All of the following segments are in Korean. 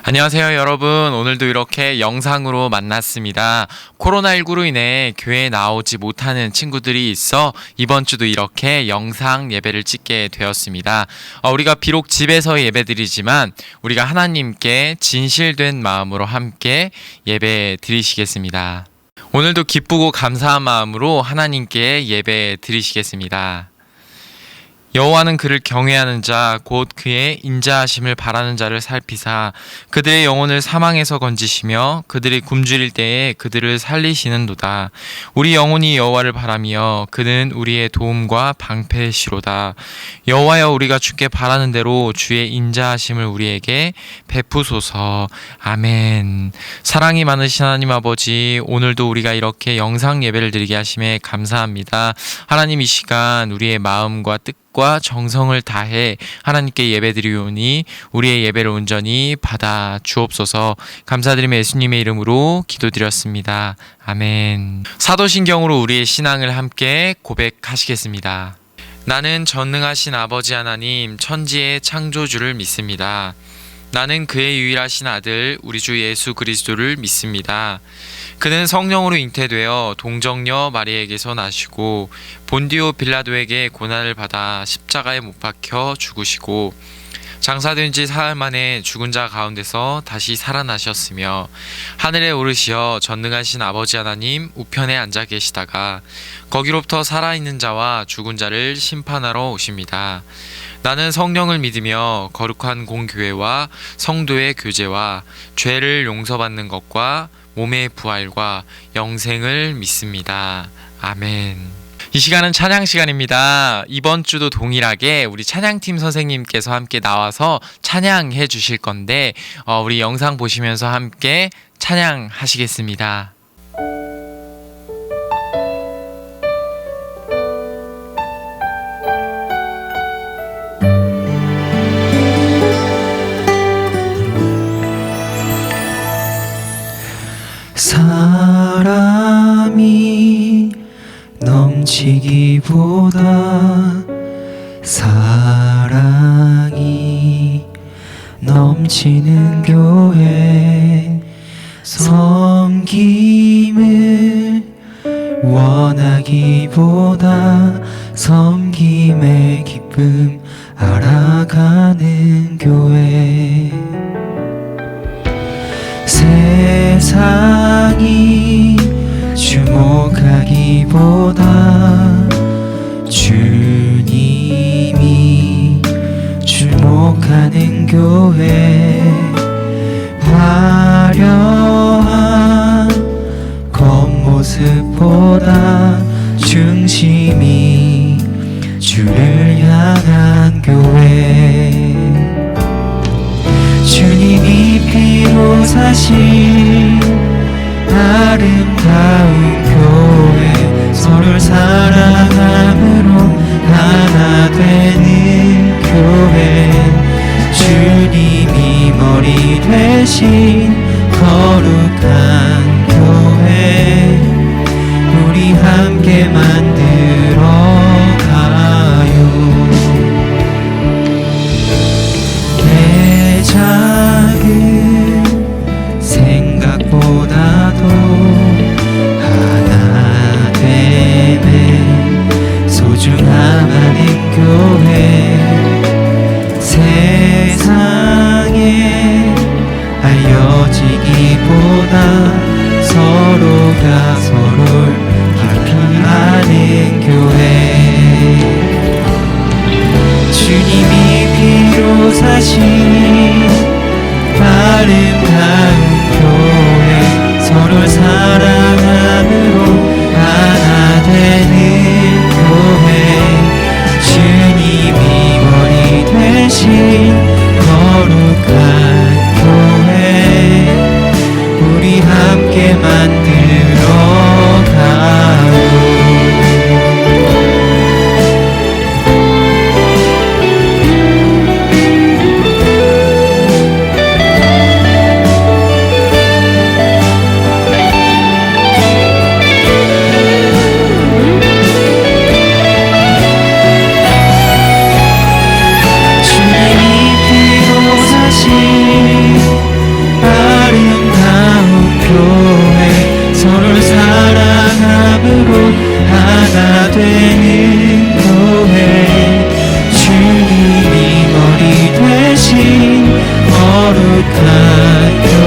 안녕하세요 여러분. 오늘도 이렇게 영상으로 만났습니다. 코로나19로 인해 교회에 나오지 못하는 친구들이 있어 이번 주도 이렇게 영상 예배를 찍게 되었습니다. 우리가 비록 집에서 예배드리지만 우리가 하나님께 진실된 마음으로 함께 예배 드리시겠습니다. 오늘도 기쁘고 감사한 마음으로 하나님께 예배 드리시겠습니다. 여호와는 그를 경외하는 자 곧 그의 인자하심을 바라는 자를 살피사 그들의 영혼을 사망에서 건지시며 그들이 굶주릴 때에 그들을 살리시는도다. 우리 영혼이 여호와를 바라며 그는 우리의 도움과 방패시로다. 여호와여, 우리가 주께 바라는 대로 주의 인자하심을 우리에게 베푸소서. 아멘. 사랑이 많으신 하나님 아버지, 오늘도 우리가 이렇게 영상 예배를 드리게 하심에 감사합니다. 하나님, 이 시간 우리의 마음과 뜻과 정성을 다해 하나님께 예배드리오니 우리의 예배를 온전히 받아 주옵소서. 감사드리며 예수님의 이름으로 기도드렸습니다. 아멘. 사도신경으로 우리의 신앙을 함께 고백하시겠습니다. 나는 전능하신 아버지 하나님, 천지의 창조주를 믿습니다. 나는 그의 유일하신 아들 우리 주 예수 그리스도를 믿습니다. 그는 성령으로 잉태되어 동정녀 마리에게서 나시고 본디오 빌라도에게 고난을 받아 십자가에 못 박혀 죽으시고 장사된 지 사흘 만에 죽은 자 가운데서 다시 살아나셨으며 하늘에 오르시어 전능하신 아버지 하나님 우편에 앉아 계시다가 거기로부터 살아있는 자와 죽은 자를 심판하러 오십니다. 나는 성령을 믿으며 거룩한 공교회와 성도의 교제와 죄를 용서받는 것과 몸의 부활과 영생을 믿습니다. 아멘. 이 시간은 찬양 시간입니다. 이번 주도 동일하게 우리 찬양팀 선생님께서 함께 나와서 찬양해 주실 건데 우리 영상 보시면서 함께 찬양하시겠습니다. 사람이 넘치기보다 사랑이 넘치는 교회, 섬김을 원하기보다 섬김의 기쁨 알아가는 교회, 세상이 주목하기보다 주님이 주목하는 교회, 화려한 겉모습보다 중심이 주를 향한 교회, 주님이 피로 사신 아름다운 교회, 서로를 사랑함으로 하나 되는 교회, 주님이 머리 되신 거룩한 교회, 우리 함께 만들어 가요. 내 작은 생각보다도 하나 되면 소중함하는 교회, 세상에 알려지기보다 서로가 서로를 깊이 아는 교회, 주님이 피로 사신 아름다운 교회, 서로를 사랑함으로 하나 되는 교회, 주님이 머리 되신 거룩한 교회, 우리 함께 만들어 가요.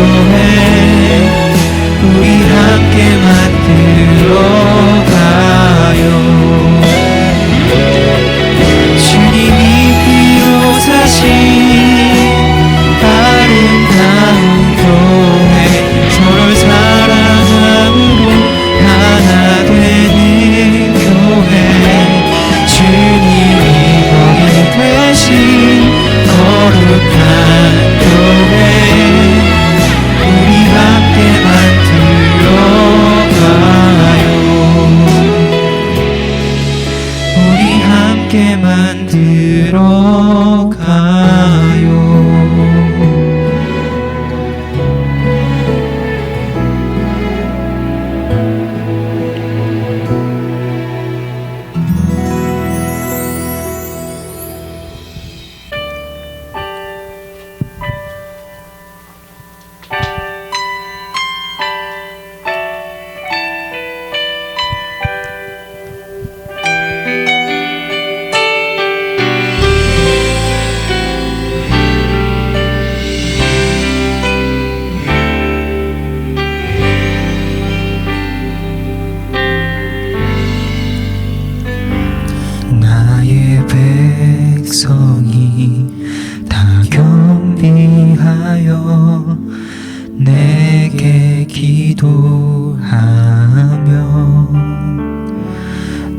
교회 우리 함께 만들어가요. 주님이 피로 사신 아름다운 교회 서로를 사랑함으로 하나 되는 교회 주님이 거기 되신 거룩한 교회 우리 함께 만들어가요. 우리 함께 만들어가요. 나의 백성이 다 겸비하여 내게 기도하며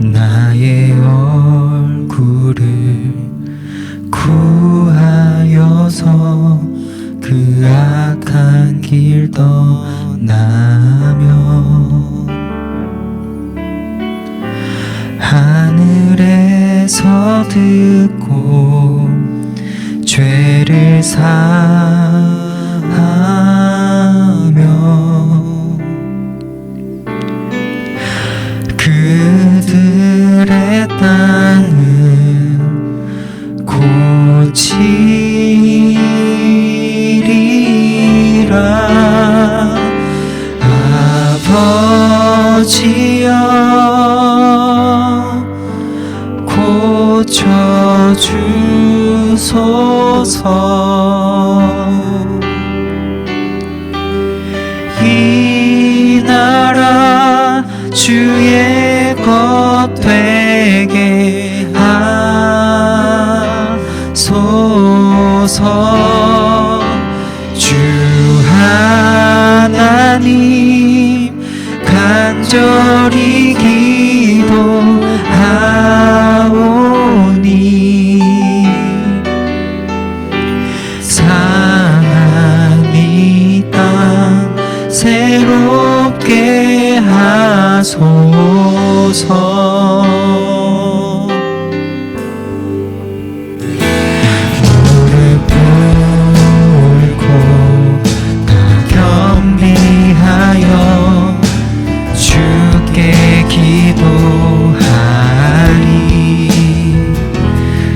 나의 얼굴을 구하여서 그 악한 길 떠나며 하늘에서 듣고 죄를 사하며 그들의 땅을 고치리라. 아버지여 고쳐주소서. 이 나라 주의 것 되게 하소서. 주 하나님 간절히 기도하오니 상한 이 땅 새롭게 하소서. 무릎 꿇고 다 겸비하여 주께 기도하리.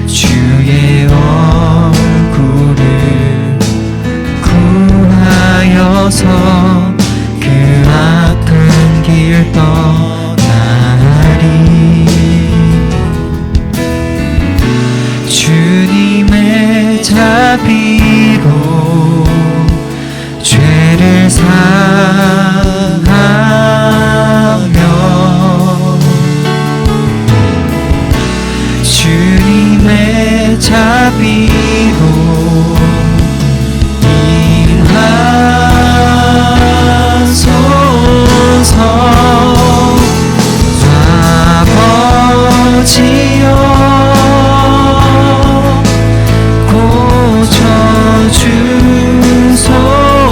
주의 얼굴을 구하여서 그 악한 길 떠나리. 주님의 자비로 죄를 사하며 주님의 자비로 일하소서. 아버지여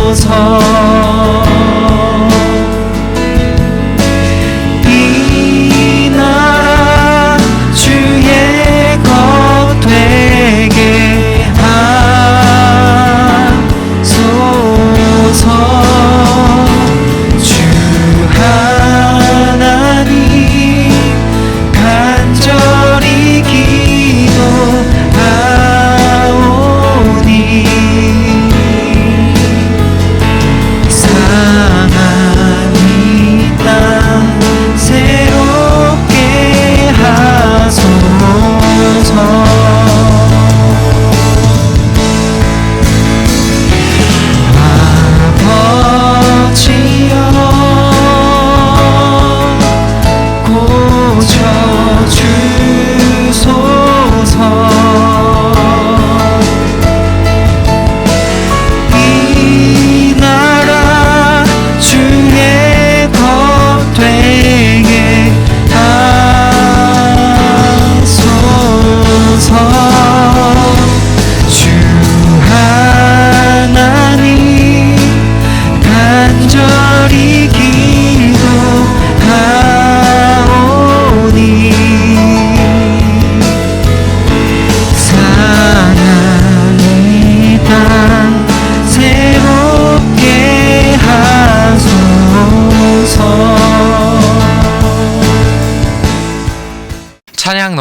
고쳐주소서.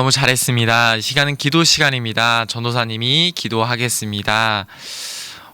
너무 잘했습니다. 이 시간은 기도 시간입니다. 전도사님이 기도하겠습니다.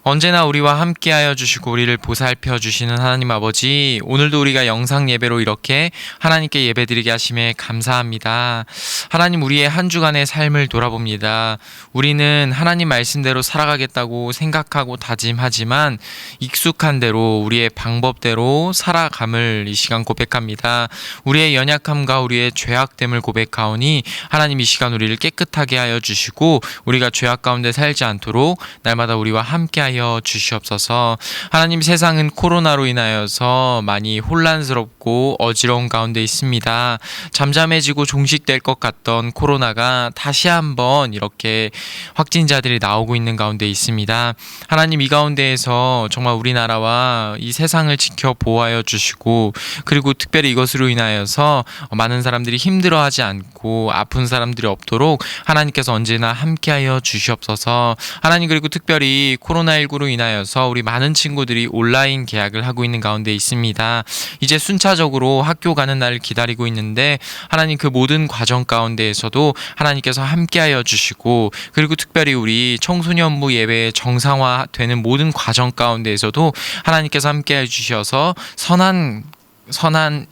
언제나 우리와 함께하여 주시고 우리를 보살펴 주시는 하나님 아버지, 오늘도 우리가 영상 예배로 이렇게 하나님께 예배드리게 하심에 감사합니다. 하나님, 우리의 한 주간의 삶을 돌아봅니다. 우리는 하나님 말씀대로 살아가겠다고 생각하고 다짐하지만 익숙한 대로 우리의 방법대로 살아감을 이 시간 고백합니다. 우리의 연약함과 우리의 죄악됨을 고백하오니 하나님, 이 시간 우리를 깨끗하게 하여 주시고 우리가 죄악 가운데 살지 않도록 날마다 우리와 함께하여 주시옵소서. 하나님, 세상은 코로나로 인하여서 많이 혼란스럽고 어지러운 가운데 있습니다. 잠잠해지고 종식될 것 같던 코로나가 다시 한번 이렇게 확진자들이 나오고 있는 가운데 있습니다. 하나님, 이 가운데에서 정말 우리나라와 이 세상을 지켜 보호하여 주시고, 그리고 특별히 이것으로 인하여서 많은 사람들이 힘들어하지 않고 아픈 사람들이 없도록 하나님께서 언제나 함께하여 주시옵소서. 하나님, 그리고 특별히 코로나19로 인하여서 우리 많은 친구들이 온라인 개학을 하고 있는 가운데 있습니다. 이제 순차적으로 학교 가는 날을 기다리고 있는데 하나님, 그 모든 과정 가운데에서도 하나님께서 함께하여 주시고, 그리고 특별히 우리 청소년부 예배의 정상화되는 모든 과정 가운데에서도 하나님께서 함께해 주셔서 선한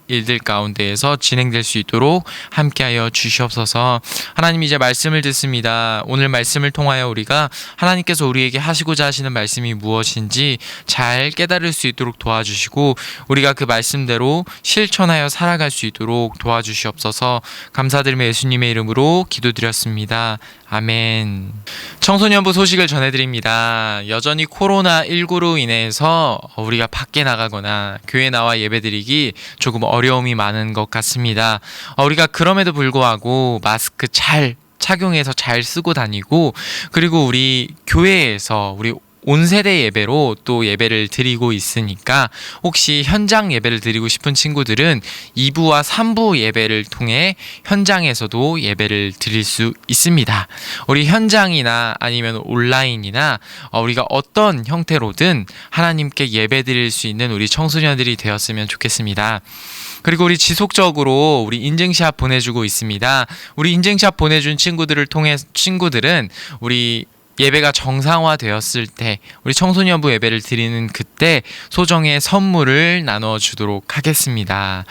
일들 가운데에서 진행될 수 있도록 함께하여 주시옵소서. 하나님, 이제 말씀을 듣습니다. 오늘 말씀을 통하여 우리가 하나님께서 우리에게 하시고자 하시는 말씀이 무엇인지 잘 깨달을 수 있도록 도와주시고, 우리가 그 말씀대로 실천하여 살아갈 수 있도록 도와주시옵소서. 감사드리며 예수님의 이름으로 기도드렸습니다. 아멘. 청소년부 소식을 전해드립니다. 여전히 코로나19로 인해서 우리가 밖에 나가거나 교회 나와 예배드리기 조금 어려움이 많은 것 같습니다. 우리가 그럼에도 불구하고 마스크 잘 착용해서 잘 쓰고 다니고, 그리고 우리 교회에서 우리 온 세대 예배로 또 예배를 드리고 있으니까 혹시 현장 예배를 드리고 싶은 친구들은 2부와 3부 예배를 통해 현장에서도 예배를 드릴 수 있습니다. 우리 현장이나 아니면 온라인이나 우리가 어떤 형태로든 하나님께 예배 드릴 수 있는 우리 청소년들이 되었으면 좋겠습니다. 그리고 우리 지속적으로 우리 인증샷 보내주고 있습니다. 우리 인증샷 보내준 친구들은 우리 예배가 정상화되었을 때, 우리 청소년부 예배를 드리는 그때 소정의 선물을 나눠주도록 하겠습니다.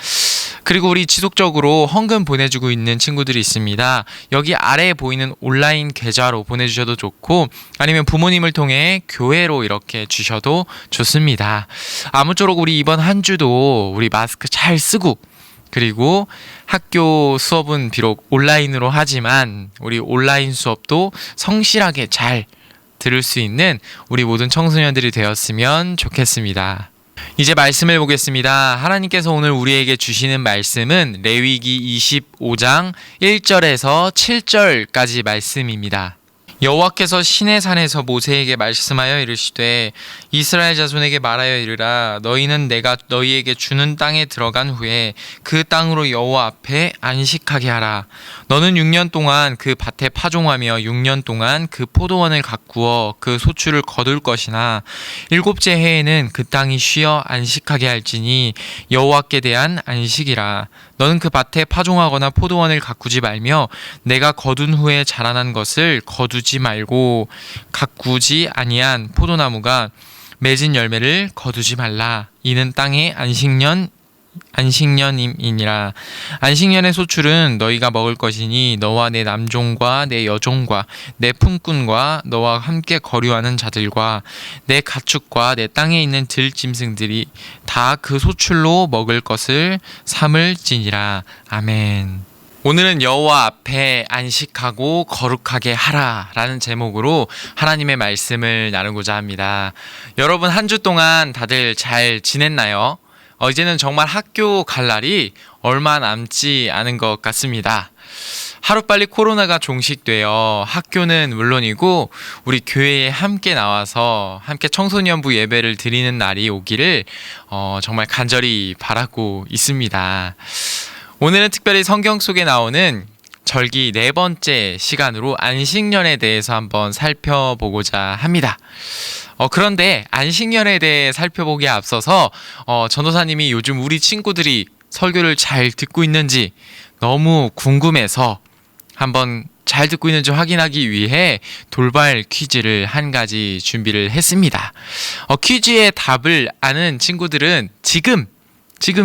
그리고 우리 지속적으로 헌금 보내주고 있는 친구들이 있습니다. 여기 아래에 보이는 온라인 계좌로 보내주셔도 좋고, 아니면 부모님을 통해 교회로 이렇게 주셔도 좋습니다. 아무쪼록 우리 이번 한 주도 우리 마스크 잘 쓰고, 그리고 학교 수업은 비록 온라인으로 하지만 우리 온라인 수업도 성실하게 잘 들을 수 있는 우리 모든 청소년들이 되었으면 좋겠습니다. 이제 말씀을 보겠습니다. 하나님께서 오늘 우리에게 주시는 말씀은 레위기 25장 1절에서 7절까지 말씀입니다. 여호와께서 시내산에서 모세에게 말씀하여 이르시되 이스라엘 자손에게 말하여 이르라. 너희는 내가 너희에게 주는 땅에 들어간 후에 그 땅으로 여호와 앞에 안식하게 하라. 너는 6년 동안 그 밭에 파종하며 6년 동안 그 포도원을 가꾸어 그 소출을 거둘 것이나 7째 해에는 그 땅이 쉬어 안식하게 할지니 여호와께 대한 안식이라. 너는 그 밭에 파종하거나 포도원을 가꾸지 말며 내가 거둔 후에 자라난 것을 거두지 말고 가꾸지 아니한 포도나무가 맺은 열매를 거두지 말라. 이는 땅의 안식년임이니라. 안식년의 소출은 너희가 먹을 것이니 너와 내 남종과 내 여종과 내 품꾼과 너와 함께 거류하는 자들과 내 가축과 내 땅에 있는 들짐승들이 다 그 소출로 먹을 것을 삼을지니라. 아멘. 오늘은 여호와 앞에 안식하고 거룩하게 하라 라는 제목으로 하나님의 말씀을 나누고자 합니다. 여러분, 한 주 동안 다들 잘 지냈나요? 이제는 정말 학교 갈 날이 얼마 남지 않은 것 같습니다. 하루빨리 코로나가 종식되어 학교는 물론이고 우리 교회에 함께 나와서 함께 청소년부 예배를 드리는 날이 오기를 정말 간절히 바라고 있습니다. 오늘은 특별히 성경 속에 나오는 절기 4번째 시간으로 안식년에 대해서 한번 살펴보고자 합니다. 그런데 안식년에 대해 살펴보기에 앞서서 전도사님이 요즘 우리 친구들이 설교를 잘 듣고 있는지 너무 궁금해서 한번 잘 듣고 있는지 확인하기 위해 돌발 퀴즈를 한 가지 준비를 했습니다. 퀴즈의 답을 아는 친구들은 지금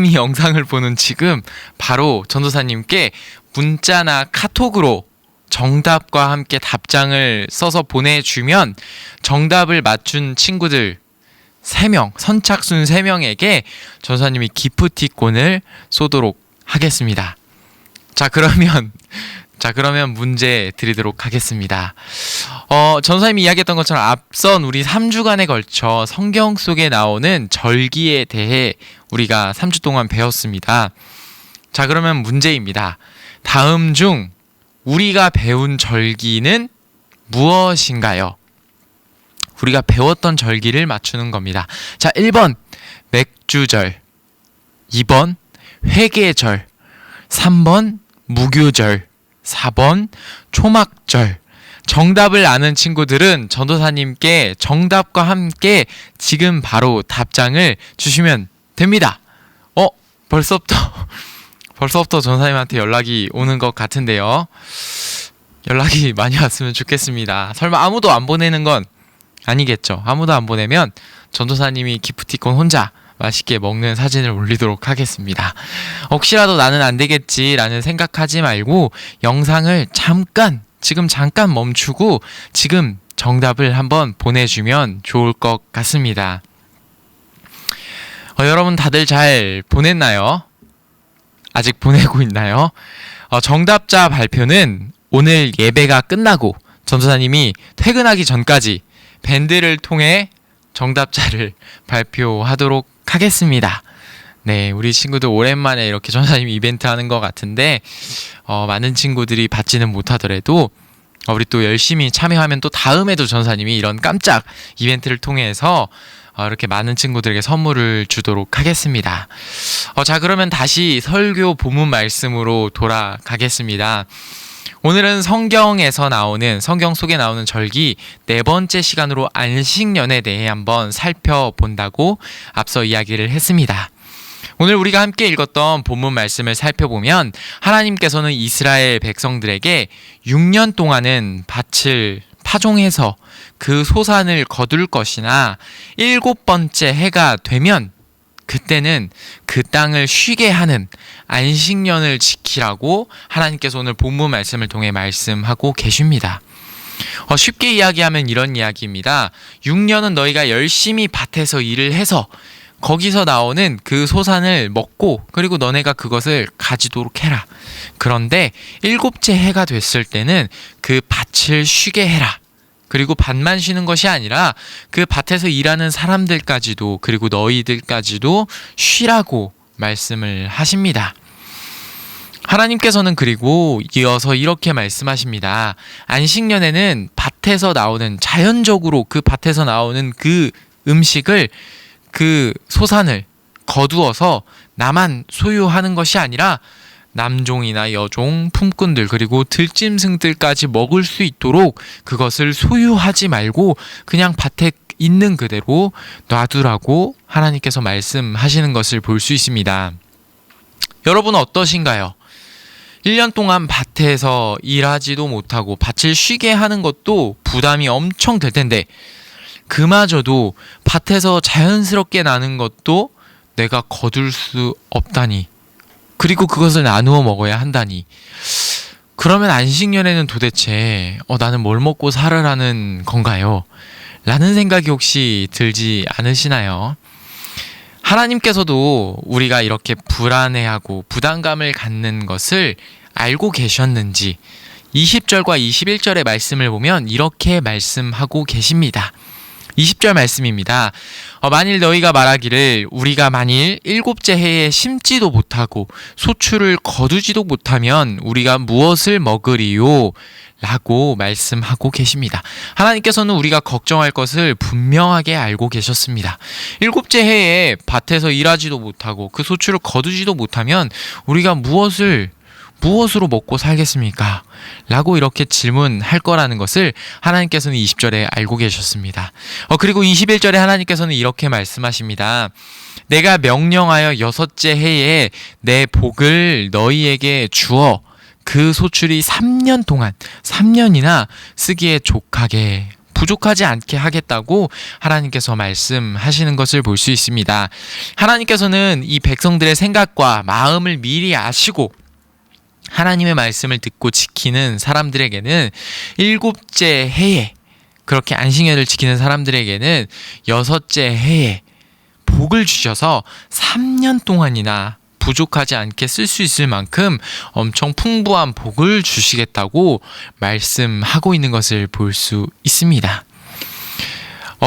이 영상을 보는 지금 바로 전도사님께 문자나 카톡으로 정답과 함께 답장을 써서 보내주면 정답을 맞춘 친구들 3명, 선착순 3명에게 전도사님이 기프티콘을 쏘도록 하겠습니다. 자, 그러면 문제 드리도록 하겠습니다. 전도사님이 이야기했던 것처럼 앞선 우리 3주간에 걸쳐 성경 속에 나오는 절기에 대해 우리가 3주 동안 배웠습니다. 자, 그러면 문제입니다. 다음 중 우리가 배운 절기는 무엇인가요? 우리가 배웠던 절기를 맞추는 겁니다. 자, 1번 맥주절, 2번 회개절, 3번 무교절, 4번 초막절. 정답을 아는 친구들은 전도사님께 정답과 함께 지금 바로 답장을 주시면 됩니다. 벌써부터 전도사님한테 연락이 오는 것 같은데요. 연락이 많이 왔으면 좋겠습니다. 설마 아무도 안 보내는 건 아니겠죠. 아무도 안 보내면 전도사님이 기프티콘 혼자 맛있게 먹는 사진을 올리도록 하겠습니다. 혹시라도 나는 안 되겠지라는 생각하지 말고 영상을 지금 잠깐 멈추고 지금 정답을 한번 보내주면 좋을 것 같습니다. 여러분 다들 잘 보냈나요? 아직 보내고 있나요? 정답자 발표는 오늘 예배가 끝나고 전도사님이 퇴근하기 전까지 밴드를 통해 정답자를 발표하도록 하겠습니다. 네, 우리 친구들 오랜만에 이렇게 전도사님 이벤트 하는 것 같은데 많은 친구들이 받지는 못하더라도 우리 또 열심히 참여하면 또 다음에도 전도사님이 이런 깜짝 이벤트를 통해서 이렇게 많은 친구들에게 선물을 주도록 하겠습니다. 자, 그러면 다시 설교 본문 말씀으로 돌아가겠습니다. 오늘은 성경 속에 나오는 절기 4번째 시간으로 안식년에 대해 한번 살펴본다고 앞서 이야기를 했습니다. 오늘 우리가 함께 읽었던 본문 말씀을 살펴보면 하나님께서는 이스라엘 백성들에게 6년 동안은 밭을 파종해서 그 소산을 거둘 것이나 7번째 해가 되면 그때는 그 땅을 쉬게 하는 안식년을 지키라고 하나님께서 오늘 본문 말씀을 통해 말씀하고 계십니다. 쉽게 이야기하면 이런 이야기입니다. 6년은 너희가 열심히 밭에서 일을 해서 거기서 나오는 그 소산을 먹고 그리고 너네가 그것을 가지도록 해라. 그런데 7째 해가 됐을 때는 그 밭을 쉬게 해라. 그리고 밭만 쉬는 것이 아니라 그 밭에서 일하는 사람들까지도 그리고 너희들까지도 쉬라고 말씀을 하십니다. 하나님께서는 그리고 이어서 이렇게 말씀하십니다. 안식년에는 밭에서 나오는 자연적으로 그 밭에서 나오는 그 음식을 그 소산을 거두어서 나만 소유하는 것이 아니라 남종이나 여종, 품꾼들 그리고 들짐승들까지 먹을 수 있도록 그것을 소유하지 말고 그냥 밭에 있는 그대로 놔두라고 하나님께서 말씀하시는 것을 볼 수 있습니다. 여러분 어떠신가요? 1년 동안 밭에서 일하지도 못하고 밭을 쉬게 하는 것도 부담이 엄청 될 텐데 그마저도 밭에서 자연스럽게 나는 것도 내가 거둘 수 없다니 그리고 그것을 나누어 먹어야 한다니 그러면 안식년에는 도대체 나는 뭘 먹고 살으라는 건가요? 라는 생각이 혹시 들지 않으시나요? 하나님께서도 우리가 이렇게 불안해하고 부담감을 갖는 것을 알고 계셨는지 20절과 21절의 말씀을 보면 이렇게 말씀하고 계십니다. 20절 말씀입니다. 만일 너희가 말하기를 우리가 만일 7째 해에 심지도 못하고 소출을 거두지도 못하면 우리가 무엇을 먹으리요? 라고 말씀하고 계십니다. 하나님께서는 우리가 걱정할 것을 분명하게 알고 계셨습니다. 7째 해에 밭에서 일하지도 못하고 그 소출을 거두지도 못하면 우리가 무엇으로 먹고 살겠습니까? 라고 이렇게 질문할 거라는 것을 하나님께서는 20절에 알고 계셨습니다. 그리고 21절에 하나님께서는 이렇게 말씀하십니다. 내가 명령하여 6째 해에 내 복을 너희에게 주어 그 소출이 3년이나 쓰기에 족하게 부족하지 않게 하겠다고 하나님께서 말씀하시는 것을 볼 수 있습니다. 하나님께서는 이 백성들의 생각과 마음을 미리 아시고 하나님의 말씀을 듣고 지키는 사람들에게는 7째 해에, 그렇게 안식년을 지키는 사람들에게는 6째 해에 복을 주셔서 3년 동안이나 부족하지 않게 쓸 수 있을 만큼 엄청 풍부한 복을 주시겠다고 말씀하고 있는 것을 볼 수 있습니다.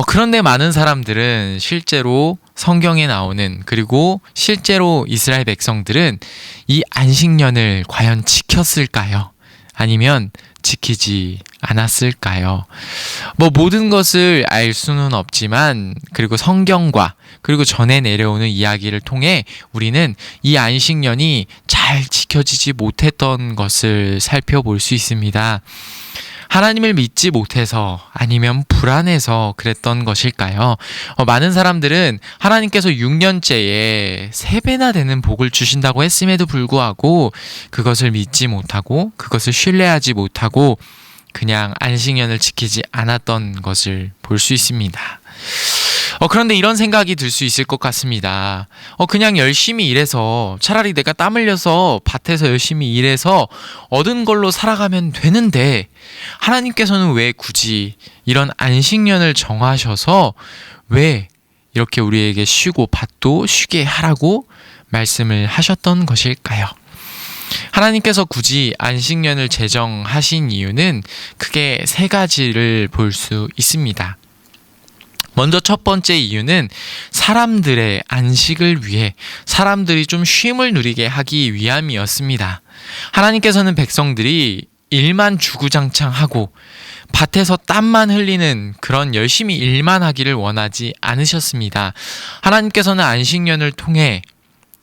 그런데 많은 사람들은 실제로 성경에 나오는, 그리고 실제로 이스라엘 백성들은 이 안식년을 과연 지켰을까요? 아니면 지키지 않았을까요? 모든 것을 알 수는 없지만, 그리고 성경과 그리고 전에 내려오는 이야기를 통해 우리는 이 안식년이 잘 지켜지지 못했던 것을 살펴볼 수 있습니다. 하나님을 믿지 못해서, 아니면 불안해서 그랬던 것일까요? 많은 사람들은 하나님께서 6년째에 3배나 되는 복을 주신다고 했음에도 불구하고 그것을 믿지 못하고 그것을 신뢰하지 못하고 그냥 안식년을 지키지 않았던 것을 볼 수 있습니다. 그런데 이런 생각이 들 수 있을 것 같습니다. 그냥 열심히 일해서, 차라리 내가 땀 흘려서 밭에서 열심히 일해서 얻은 걸로 살아가면 되는데 하나님께서는 왜 굳이 이런 안식년을 정하셔서 왜 이렇게 우리에게 쉬고 밭도 쉬게 하라고 말씀을 하셨던 것일까요? 하나님께서 굳이 안식년을 제정하신 이유는 크게 3가지를 볼 수 있습니다. 먼저 첫 번째 이유는 사람들의 안식을 위해, 사람들이 좀 쉼을 누리게 하기 위함이었습니다. 하나님께서는 백성들이 일만 주구장창하고 밭에서 땀만 흘리는 그런 열심히 일만 하기를 원하지 않으셨습니다. 하나님께서는 안식년을 통해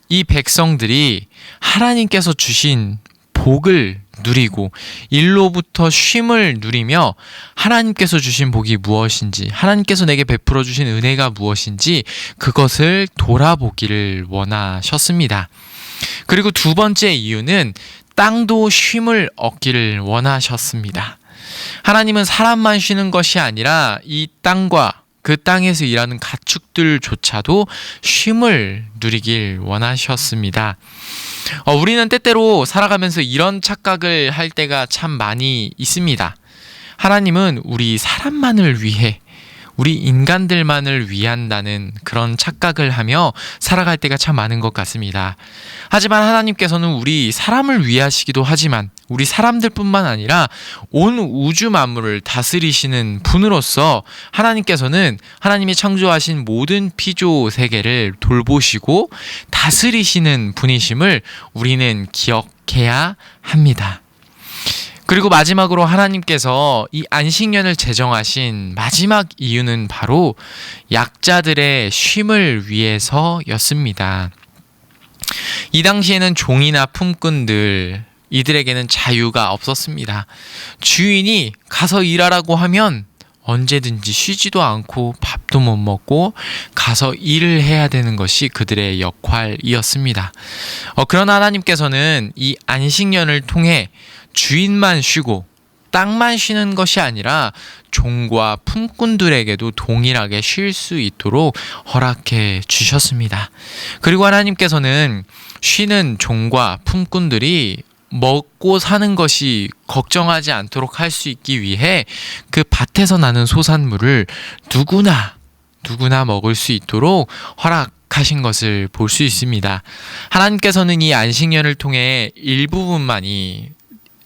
이 백성들이 하나님께서 주신 복을 누리고 일로부터 쉼을 누리며 하나님께서 주신 복이 무엇인지, 하나님께서 내게 베풀어 주신 은혜가 무엇인지 그것을 돌아보기를 원하셨습니다. 그리고 두 번째 이유는 땅도 쉼을 얻기를 원하셨습니다. 하나님은 사람만 쉬는 것이 아니라 이 땅과 그 땅에서 일하는 가축들조차도 쉼을 누리길 원하셨습니다. 우리는 때때로 살아가면서 이런 착각을 할 때가 참 많이 있습니다. 하나님은 우리 사람만을 위해, 우리 인간들만을 위한다는 그런 착각을 하며 살아갈 때가 참 많은 것 같습니다. 하지만 하나님께서는 우리 사람을 위하시기도 하지만 우리 사람들뿐만 아니라 온 우주 만물을 다스리시는 분으로서 하나님께서는 하나님이 창조하신 모든 피조 세계를 돌보시고 다스리시는 분이심을 우리는 기억해야 합니다. 그리고 마지막으로 하나님께서 이 안식년을 제정하신 마지막 이유는 바로 약자들의 쉼을 위해서였습니다. 이 당시에는 종이나 품꾼들, 이들에게는 자유가 없었습니다. 주인이 가서 일하라고 하면 언제든지 쉬지도 않고 밥도 못 먹고 가서 일을 해야 되는 것이 그들의 역할이었습니다. 그러나 하나님께서는 이 안식년을 통해 주인만 쉬고 땅만 쉬는 것이 아니라 종과 품꾼들에게도 동일하게 쉴 수 있도록 허락해 주셨습니다. 그리고 하나님께서는 쉬는 종과 품꾼들이 먹고 사는 것이 걱정하지 않도록 할 수 있기 위해 그 밭에서 나는 소산물을 누구나 먹을 수 있도록 허락하신 것을 볼 수 있습니다. 하나님께서는 이 안식년을 통해 일부분만이,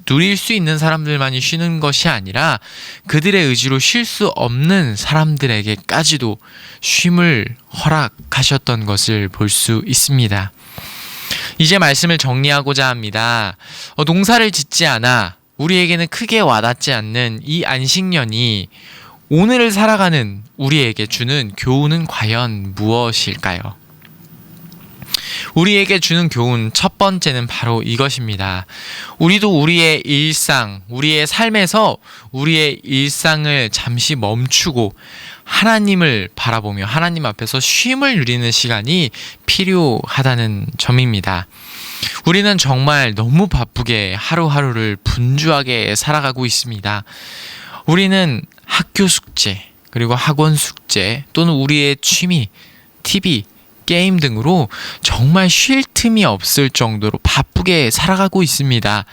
누릴 수 있는 사람들만이 쉬는 것이 아니라 그들의 의지로 쉴 수 없는 사람들에게까지도 쉼을 허락하셨던 것을 볼 수 있습니다. 이제 말씀을 정리하고자 합니다. 농사를 짓지 않아 우리에게는 크게 와닿지 않는 이 안식년이 오늘을 살아가는 우리에게 주는 교훈은 과연 무엇일까요? 우리에게 주는 교훈 첫 번째는 바로 이것입니다. 우리도 우리의 일상, 우리의 삶에서 우리의 일상을 잠시 멈추고 하나님을 바라보며 하나님 앞에서 쉼을 누리는 시간이 필요하다는 점입니다. 우리는 정말 너무 바쁘게 하루하루를 분주하게 살아가고 있습니다. 우리는 학교 숙제, 그리고 학원 숙제, 또는 우리의 취미, TV, 게임 등으로 정말 쉴 틈이 없을 정도로 바쁘게 살아가고 있습니다.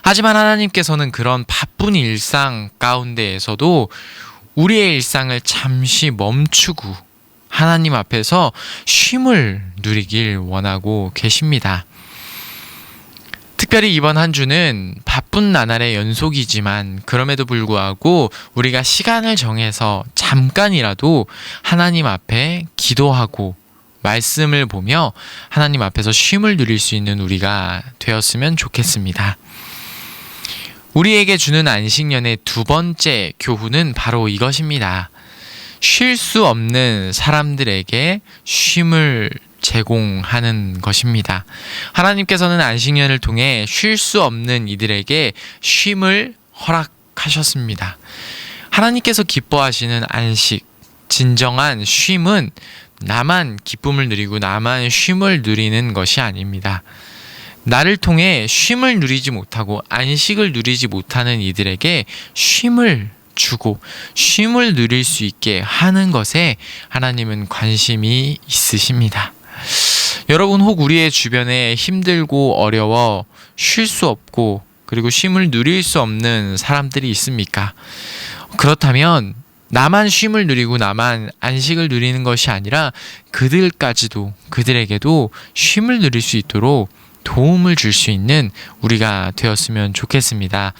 하지만 하나님께서는 그런 바쁜 일상 가운데에서도 우리의 일상을 잠시 멈추고 하나님 앞에서 쉼을 누리길 원하고 계십니다. 특별히 이번 한 주는 바쁜 나날의 연속이지만 그럼에도 불구하고 우리가 시간을 정해서 잠깐이라도 하나님 앞에 기도하고 말씀을 보며 하나님 앞에서 쉼을 누릴 수 있는 우리가 되었으면 좋겠습니다. 우리에게 주는 안식년의 두 번째 교훈은 바로 이것입니다. 쉴 수 없는 사람들에게 쉼을 제공하는 것입니다. 하나님께서는 안식년을 통해 쉴 수 없는 이들에게 쉼을 허락하셨습니다. 하나님께서 기뻐하시는 안식, 진정한 쉼은 나만 기쁨을 누리고 나만 쉼을 누리는 것이 아닙니다. 나를 통해 쉼을 누리지 못하고 안식을 누리지 못하는 이들에게 쉼을 주고 쉼을 누릴 수 있게 하는 것에 하나님은 관심이 있으십니다. 여러분, 혹 우리의 주변에 힘들고 어려워 쉴 수 없고 그리고 쉼을 누릴 수 없는 사람들이 있습니까? 그렇다면 나만 쉼을 누리고 나만 안식을 누리는 것이 아니라 그들에게도 쉼을 누릴 수 있도록 도움을 줄 수 있는 우리가 되었으면 좋겠습니다.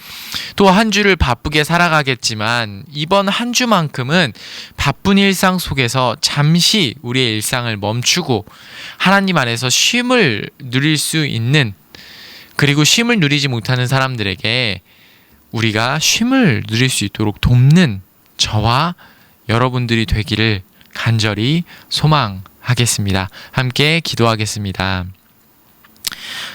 또 한 주를 바쁘게 살아가겠지만 이번 한 주만큼은 바쁜 일상 속에서 잠시 우리의 일상을 멈추고 하나님 안에서 쉼을 누릴 수 있는, 그리고 쉼을 누리지 못하는 사람들에게 우리가 쉼을 누릴 수 있도록 돕는 저와 여러분들이 되기를 간절히 소망하겠습니다. 함께 기도하겠습니다.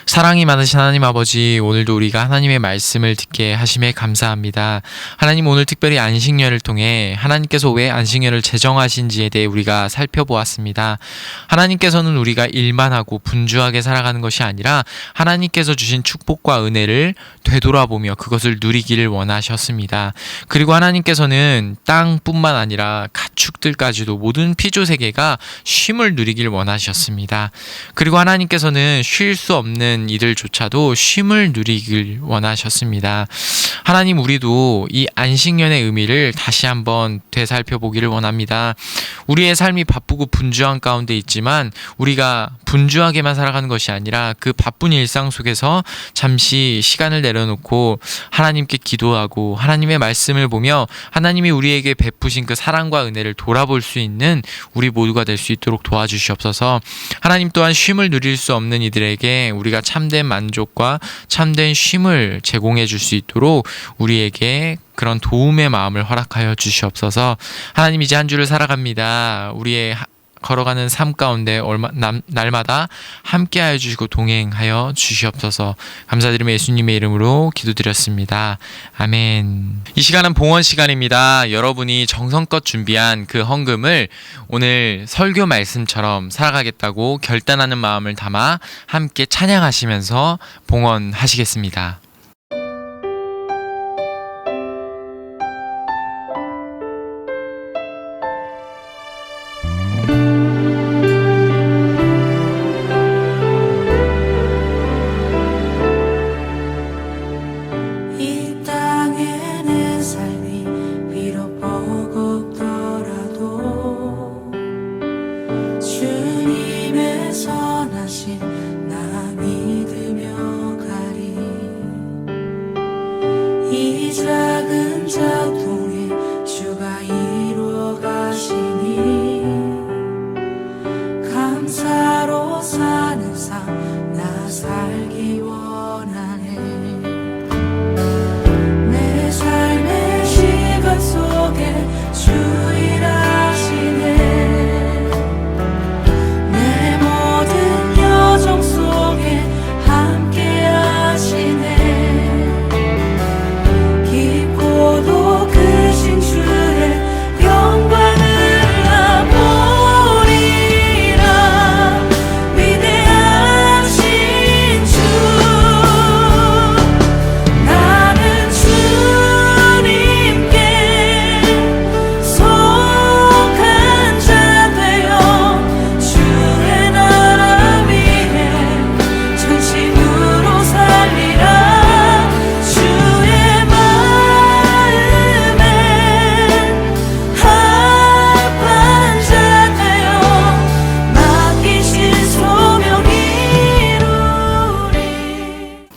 사랑이 많으신 하나님 아버지, 오늘도 우리가 하나님의 말씀을 듣게 하심에 감사합니다. 하나님, 오늘 특별히 안식년을 통해 하나님께서 왜 안식년을 제정하신지에 대해 우리가 살펴보았습니다. 하나님께서는 우리가 일만 하고 분주하게 살아가는 것이 아니라 하나님께서 주신 축복과 은혜를 되돌아보며 그것을 누리기를 원하셨습니다. 그리고 하나님께서는 땅뿐만 아니라 가축들까지도 모든 피조세계가 쉼을 누리길 원하셨습니다. 그리고 하나님께서는 쉴 수 없는 이들조차도 쉼을 누리길 원하셨습니다. 하나님, 우리도 이 안식년의 의미를 다시 한번 되살펴보기를 원합니다. 우리의 삶이 바쁘고 분주한 가운데 있지만 우리가 분주하게만 살아가는 것이 아니라 그 바쁜 일상 속에서 잠시 시간을 내려놓고 하나님께 기도하고 하나님의 말씀을 보며 하나님이 우리에게 베푸신 그 사랑과 은혜를 돌아볼 수 있는 우리 모두가 될 수 있도록 도와주시옵소서. 하나님 또한 쉼을 누릴 수 없는 이들에게 우리가 참된 만족과 참된 쉼을 제공해 줄 수 있도록 우리에게 그런 도움의 마음을 허락하여 주시옵소서. 하나님, 이제 한 주를 살아갑니다. 우리의 걸어가는 삶 가운데 날마다 함께하여 주시고 동행하여 주시옵소서. 감사드리며 예수님의 이름으로 기도드렸습니다. 아멘. 이 시간은 봉헌 시간입니다. 여러분이 정성껏 준비한 그 헌금을 오늘 설교 말씀처럼 살아가겠다고 결단하는 마음을 담아 함께 찬양하시면서 봉헌하시겠습니다.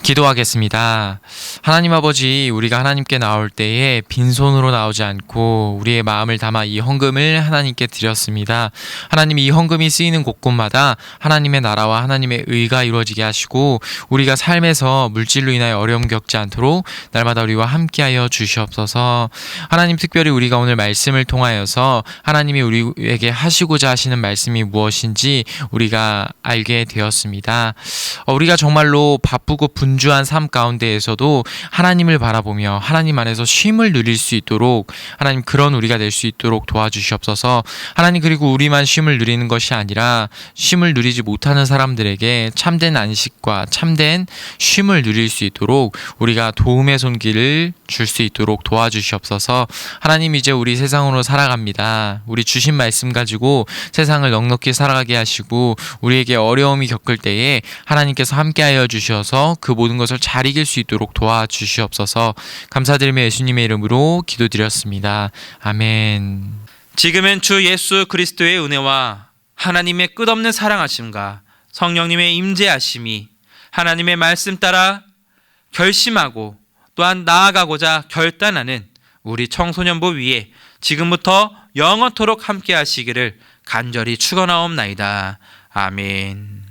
기도하겠습니다. 하나님 아버지, 우리가 하나님께 나올 때에 빈손으로 나오지 않고 우리의 마음을 담아 이 헌금을 하나님께 드렸습니다. 하나님, 이 헌금이 쓰이는 곳곳마다 하나님의 나라와 하나님의 의가 이루어지게 하시고 우리가 삶에서 물질로 인하여 어려움 겪지 않도록 날마다 우리와 함께하여 주시옵소서. 하나님, 특별히 우리가 오늘 말씀을 통하여서 하나님이 우리에게 하시고자 하시는 말씀이 무엇인지 우리가 알게 되었습니다. 우리가 정말로 바쁘고 분주한 삶 가운데에서도 하나님을 바라보며 하나님 안에서 쉼을 누릴 수 있도록 하나님, 그런 우리가 될 수 있도록 도와주시옵소서. 하나님, 그리고 우리만 쉼을 누리는 것이 아니라 쉼을 누리지 못하는 사람들에게 참된 안식과 참된 쉼을 누릴 수 있도록 우리가 도움의 손길을 줄 수 있도록 도와주시옵소서. 하나님, 이제 우리 세상으로 살아갑니다. 우리 주신 말씀 가지고 세상을 넉넉히 살아가게 하시고 우리에게 어려움이 겪을 때에 하나님께서 함께하여 주셔서 그 모든 것을 잘 이길 수 있도록 도와주시옵소서. 감사드리며 예수님의 이름으로 기도드렸습니다. 아멘. 지금은 주 예수 그리스도의 은혜와 하나님의 끝없는 사랑하심과 성령님의 임재하심이 하나님의 말씀 따라 결심하고 또한 나아가고자 결단하는 우리 청소년부 위에 지금부터 영원토록 함께 하시기를 간절히 축원하옵나이다. 아멘.